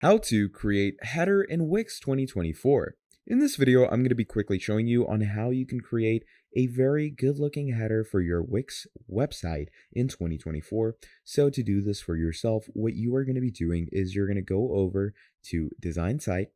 How to create header in Wix 2024. In this video, I'm going to be quickly showing you on how you can create a very good looking header for your Wix website in 2024. So to do this for yourself, what you are going to be doing is you're going to go over to Design Site.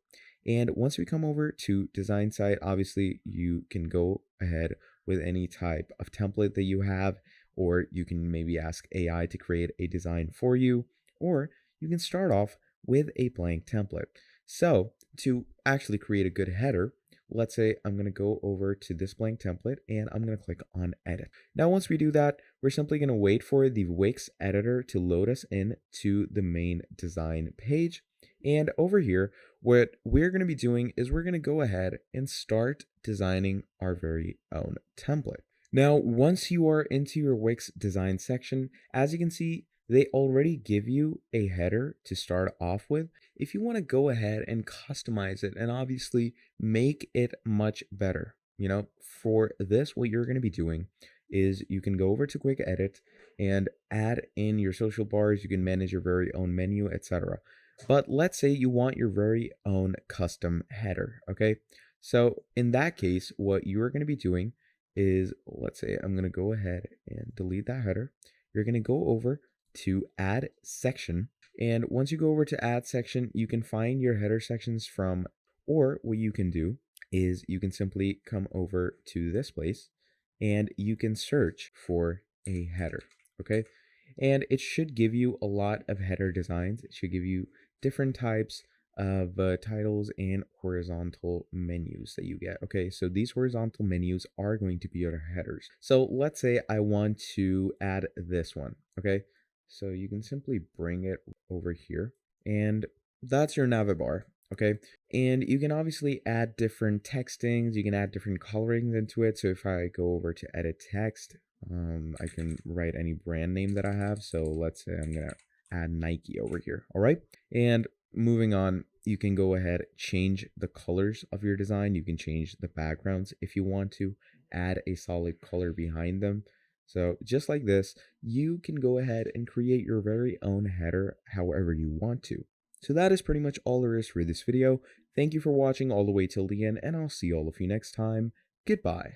And once we come over to Design Site, obviously you can go ahead with any type of template that you have, or you can maybe ask AI to create a design for you, or you can start off with a blank template. So to actually create a good header, let's say I'm going to go over to this blank template and I'm going to click on edit. Now, once we do that, we're simply going to wait for the Wix editor to load us in to the main design page. And over here, what we're going to be doing is we're going to go ahead and start designing our very own template. Now, once you are into your Wix design section, as you can see, they already give you a header to start off with. If you want to go ahead and customize it and obviously make it much better, for this, what you're going to be doing is you can go over to Quick Edit and add in your social bars. You can manage your very own menu, etc. But let's say you want your very own custom header, okay? So in that case, what you are going to be doing is, let's say I'm going to go ahead and delete that header. You're going to go over to add section. And once you go over to add section, you can find your header sections from, or what you can do is you can simply come over to this place and you can search for a header. Okay. And it should give you a lot of header designs. It should give you different types of titles and horizontal menus that you get. Okay, so these horizontal menus are going to be your headers. So let's say I want to add this one. Okay, so you can simply bring it over here, and that's your navbar. Okay, and you can obviously add different textings. You can add different colorings into it. So if I go over to edit text, I can write any brand name that I have. So let's say I'm gonna add Nike over here. All right, and moving on, you can go ahead, change the colors of your design. You can change the backgrounds if you want to, add a solid color behind them. So just like this, you can go ahead and create your very own header however you want to. So that is pretty much all there is for this video. Thank you for watching all the way till the end, and I'll see all of you next time. Goodbye.